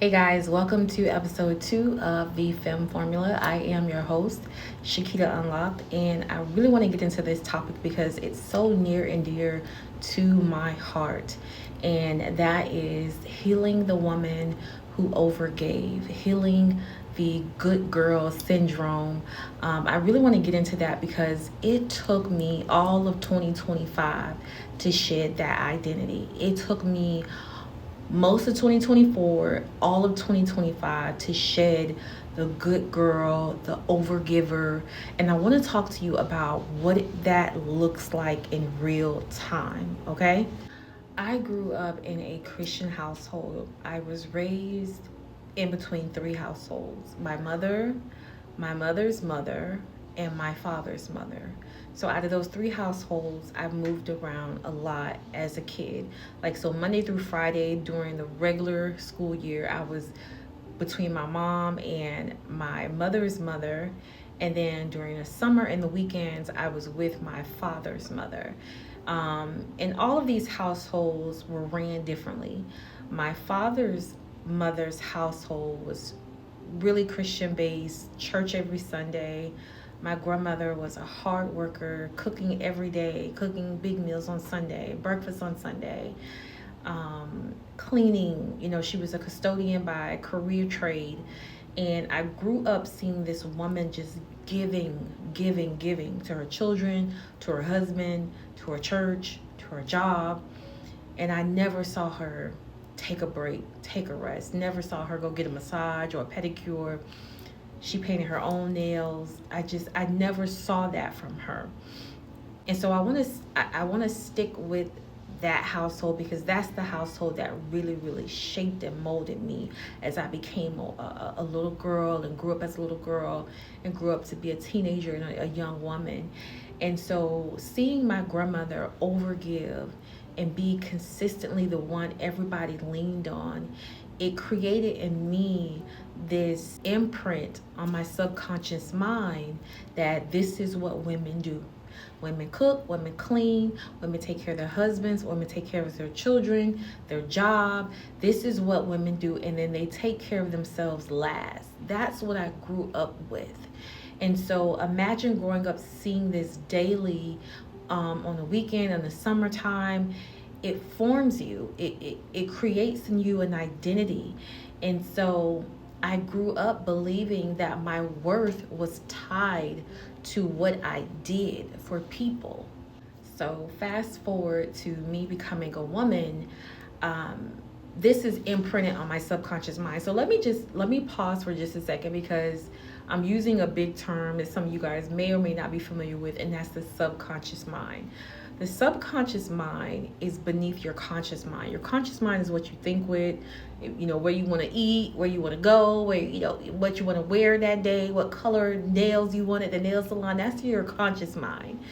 Hey guys, welcome to episode 2 of the F.E.M.M.E formula. I am your host, Shakita Unlocked, and I really want to get into this topic because it's so near and dear to my heart. And that is healing the woman who overgave, healing the good girl syndrome. I really want to get into that because it took me all of 2025 to shed that identity. It took me most of 2024, all of 2025 to shed the good girl, the overgiver. And I want to talk to you about what that looks like in real time, okay? I grew up in a Christian household. I was raised in between three households: my mother's mother, and my father's mother. So out of those three households, I've moved around a lot as a kid. Like, so Monday through Friday during the regular school year, I was between my mom and my mother's mother. And then during the summer and the weekends, I was with my father's mother. And all of these households were ran differently. My father's mother's household was really Christian based, church every Sunday. My grandmother was a hard worker, cooking every day, cooking big meals on Sunday, breakfast on Sunday, cleaning. You know, she was a custodian by career trade. And I grew up seeing this woman just giving to her children, to her husband, to her church, to her job. And I never saw her take a break, take a rest. Never saw her go get a massage or a pedicure. She painted her own nails. I never saw that from her. And so I want to stick with that household because that's the household that really shaped and molded me as I became a little girl and grew up as a little girl and grew up to be a teenager and a young woman. And so seeing my grandmother overgive and be consistently the one everybody leaned on, it created in me this imprint on my subconscious mind that this is what women do. Women cook, women clean, women take care of their husbands, women take care of their children, their job. This is what women do, and then they take care of themselves last. That's what I grew up with. And so imagine growing up seeing this daily, on the weekend, in the summertime. It forms you. It creates in you an identity. And so I grew up believing that my worth was tied to what I did for people. So fast forward to me becoming a woman. This is imprinted on my subconscious mind. So let me pause for just a second because I'm using a big term that some of you guys may or may not be familiar with, and that's the subconscious mind. The subconscious mind is beneath your conscious mind. Your conscious mind is what you think with, you know, where you want to eat, where you want to go, where, you know, what you want to wear that day, what color nails you want at the nail salon. That's your conscious mind.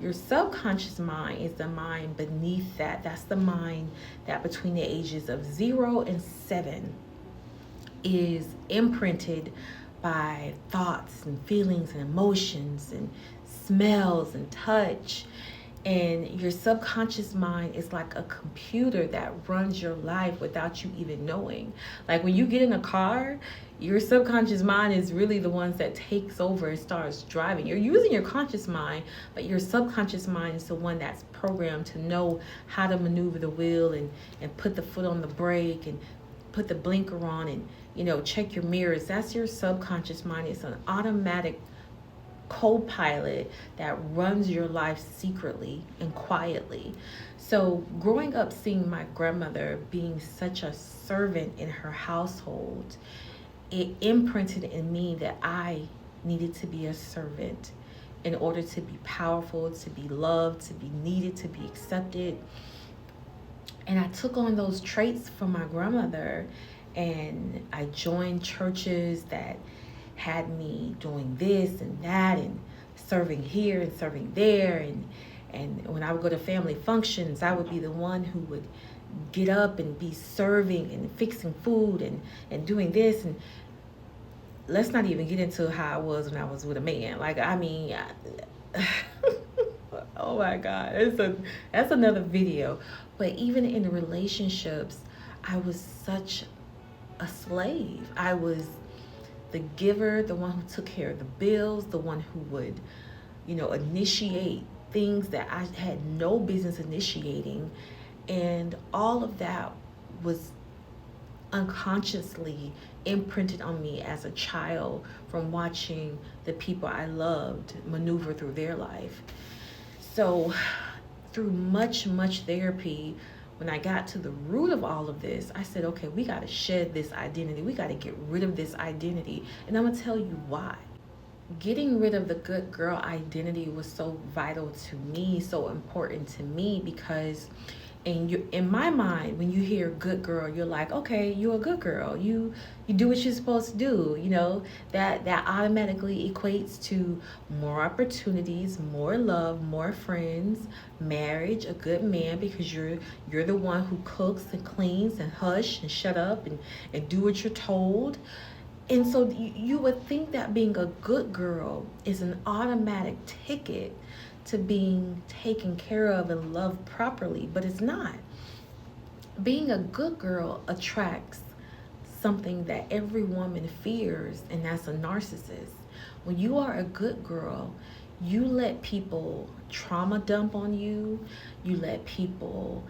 Your subconscious mind is the mind beneath that. That's the mind that between the ages of 0 and 7 is imprinted by thoughts and feelings and emotions and smells and touch. And your subconscious mind is like a computer that runs your life without you even knowing. Like when you get in a car, your subconscious mind is really the ones that takes over and starts driving. You're using your conscious mind, but your subconscious mind is the one that's programmed to know how to maneuver the wheel and put the foot on the brake and put the blinker on and, you know, check your mirrors. That's your subconscious mind. It's an automatic co-pilot that runs your life secretly and quietly. So growing up seeing my grandmother being such a servant in her household, it imprinted in me that I needed to be a servant in order to be powerful, to be loved, to be needed, to be accepted. And I took on those traits from my grandmother, and I joined churches that had me doing this and that and serving here and serving there. And when I would go to family functions, I would be the one who would get up and be serving and fixing food and doing this. And let's not even get into how I was when I was with a man. Like, I mean, oh my God, that's another video. But even in relationships, I was such a slave. I was the giver, the one who took care of the bills, the one who would, initiate things that I had no business initiating. And all of that was unconsciously imprinted on me as a child from watching the people I loved maneuver through their life. So, through much therapy, when I got to the root of all of this, I said, okay, we got to shed this identity. We got to get rid of this identity. And I'm going to tell you why. Getting rid of the good girl identity was so vital to me, so important to me, because in my mind, when you hear good girl, you're like, okay, you're a good girl. You do what you're supposed to do. That automatically equates to more opportunities, more love, more friends, marriage, a good man, because you're the one who cooks and cleans and hush and shut up and do what you're told. And so you would think that being a good girl is an automatic ticket to being taken care of and loved properly, but it's not. Being a good girl attracts something that every woman fears, and that's a narcissist. When you are a good girl, you let people trauma dump on you, you let people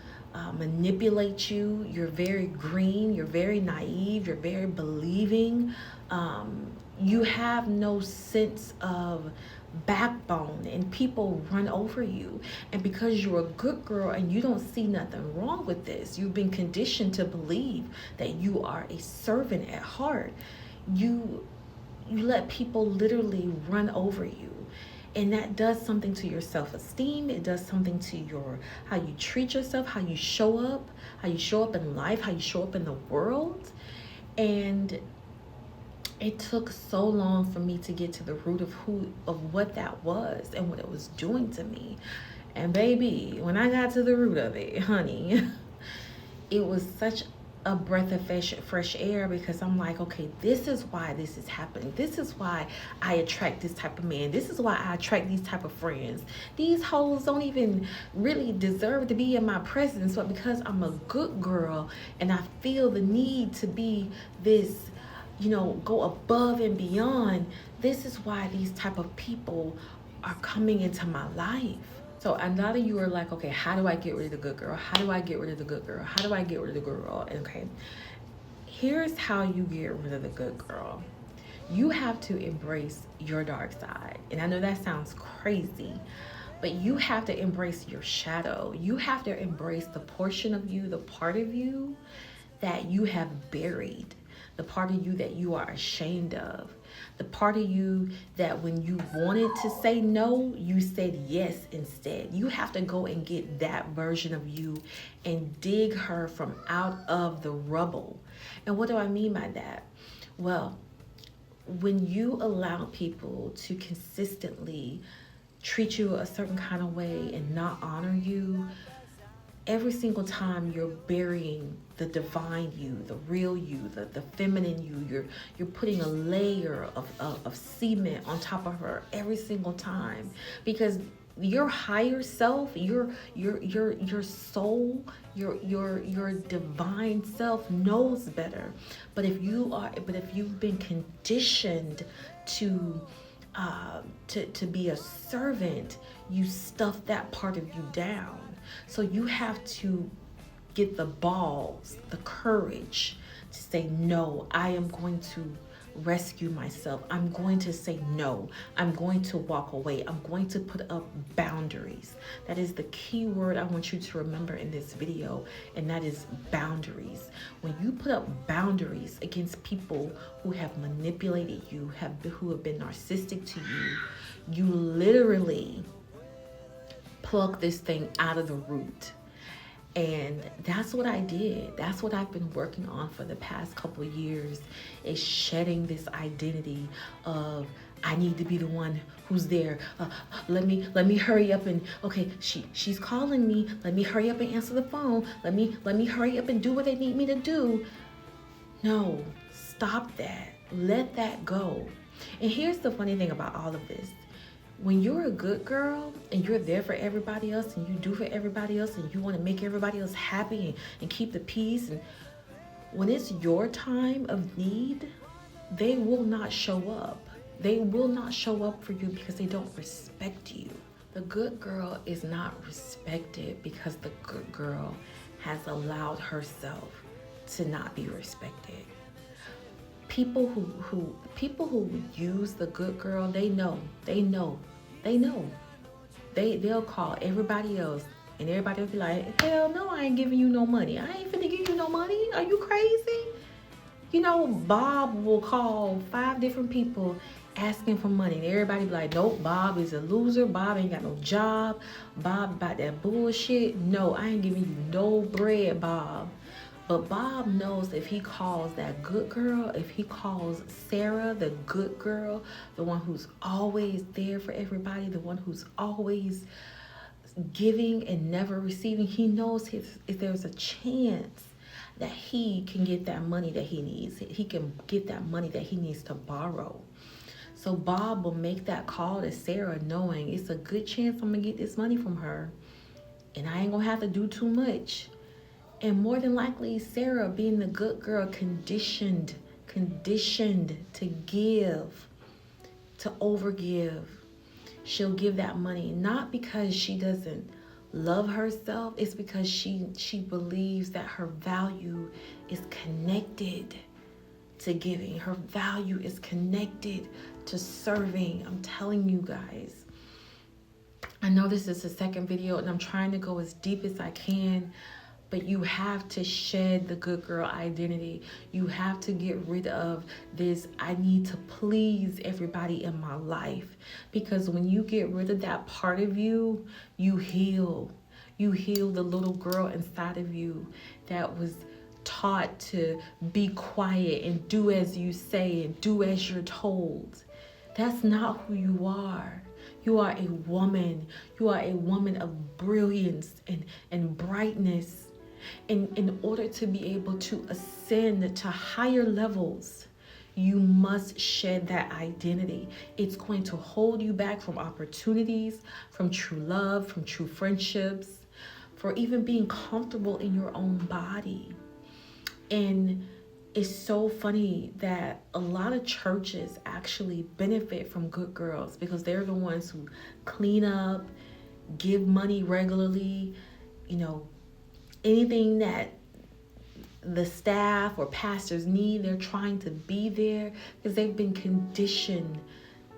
manipulate you. You're very green, you're very naive, you're very believing. You have no sense of backbone, and people run over you. And because you're a good girl and you don't see nothing wrong with this, you've been conditioned to believe that you are a servant at heart. You let people literally run over you. And that does something to your self-esteem. It does something to how you treat yourself, how you show up in life, how you show up in the world. And it took so long for me to get to the root of what that was and what it was doing to me. And baby, when I got to the root of it, honey, it was such a breath of fresh air, because I'm like, okay, this is why this is happening. This is why I attract this type of man. This is why I attract these type of friends. These hoes don't even really deserve to be in my presence, but because I'm a good girl and I feel the need to be this, go above and beyond, this is why these type of people are coming into my life. So a lot of you are like, okay, how do I get rid of the good girl? How do I get rid of the good girl? How do I get rid of the good girl? Okay, here's how you get rid of the good girl. You have to embrace your dark side. And I know that sounds crazy, but you have to embrace your shadow. You have to embrace the portion of you, the part of you that you have buried, the part of you that you are ashamed of, the part of you that when you wanted to say no, you said yes instead. You have to go and get that version of you and dig her from out of the rubble. And what do I mean by that? Well, when you allow people to consistently treat you a certain kind of way and not honor you, every single time you're burying the divine you, the real you, the feminine you. You're putting a layer of cement on top of her every single time, because your higher self, your soul, your divine self knows better. But if you've been conditioned to be a servant, you stuff that part of you down. So you have to get the balls, the courage to say, no, I am going to rescue myself. I'm going to say no. I'm going to walk away. I'm going to put up boundaries. That is the key word I want you to remember in this video, and that is boundaries. When you put up boundaries against people who have manipulated you, who have been narcissistic to you, you literally pluck this thing out of the root. And that's what I did. That's what I've been working on for the past couple of years, is shedding this identity of I need to be the one who's there. Let me hurry up and, okay, she's calling me. Let me hurry up and answer the phone. Let me hurry up and do what they need me to do. No, stop that. Let that go. And here's the funny thing about all of this. When you're a good girl and you're there for everybody else and you do for everybody else and you want to make everybody else happy and keep the peace, and when it's your time of need, they will not show up. They will not show up for you because they don't respect you. The good girl is not respected because the good girl has allowed herself to not be respected. People who use the good girl, they'll call everybody else, and everybody will be like, hell no, I ain't giving you no money. I ain't finna give you no money. Are you crazy? You know, Bob will call 5 different people asking for money. And everybody be like, nope, Bob is a loser. Bob ain't got no job. Bob about that bullshit. No, I ain't giving you no bread, Bob. But Bob knows if he calls that good girl, if he calls Sarah the good girl, the one who's always there for everybody, the one who's always giving and never receiving, he knows if there's a chance that he can get that money that he needs. He can get that money that he needs to borrow. So Bob will make that call to Sarah knowing it's a good chance I'm gonna get this money from her and I ain't gonna have to do too much. And more than likely, Sarah, being the good girl, conditioned to give, to overgive. She'll give that money, not because she doesn't love herself, it's because she believes that her value is connected to giving. Her value is connected to serving. I'm telling you guys. I know this is the second video and I'm trying to go as deep as I can, but you have to shed the good girl identity. You have to get rid of this, I need to please everybody in my life. Because when you get rid of that part of you, you heal. You heal the little girl inside of you that was taught to be quiet and do as you say and do as you're told. That's not who you are. You are a woman. You are a woman of brilliance and brightness. And in order to be able to ascend to higher levels, you must shed that identity. It's going to hold you back from opportunities, from true love, from true friendships, for even being comfortable in your own body. And it's so funny that a lot of churches actually benefit from good girls because they're the ones who clean up, give money regularly, anything that the staff or pastors need, they're trying to be there because they've been conditioned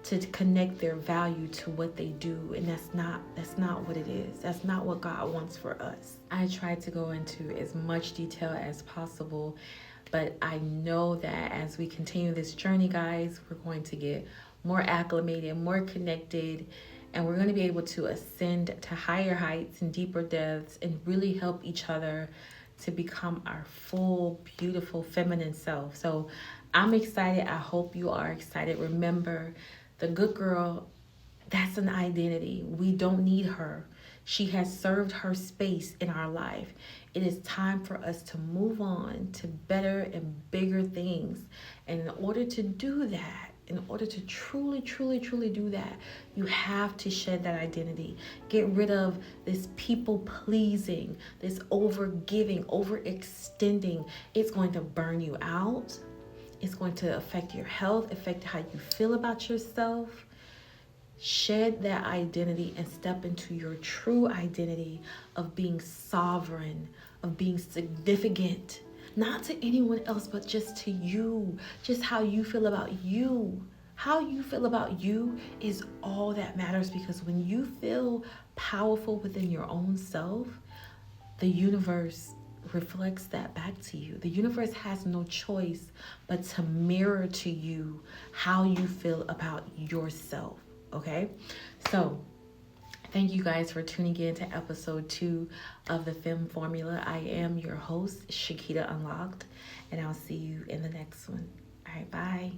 to connect their value to what they do, and that's not what it is. That's not what God wants for us. I tried to go into as much detail as possible, but I know that as we continue this journey, guys, we're going to get more acclimated, more connected, and we're going to be able to ascend to higher heights and deeper depths and really help each other to become our full, beautiful, feminine self. So I'm excited. I hope you are excited. Remember, the good girl, that's an identity. We don't need her. She has served her space in our life. It is time for us to move on to better and bigger things. And in order to do that, in order to truly, truly, truly do that, you have to shed that identity. Get rid of this people pleasing, this over giving, overextending. It's going to burn you out. It's going to affect your health, affect how you feel about yourself. Shed that identity and step into your true identity of being sovereign, of being significant, not to anyone else, but just to you, just how you feel about you. How you feel about you is all that matters, because when you feel powerful within your own self, the universe reflects that back to you. The universe has no choice but to mirror to you how you feel about yourself. Okay, so thank you guys for tuning in to episode 2 of the F.E.M.M.E Formula. I am your host, Shakita Unlocked, and I'll see you in the next one. All right, bye.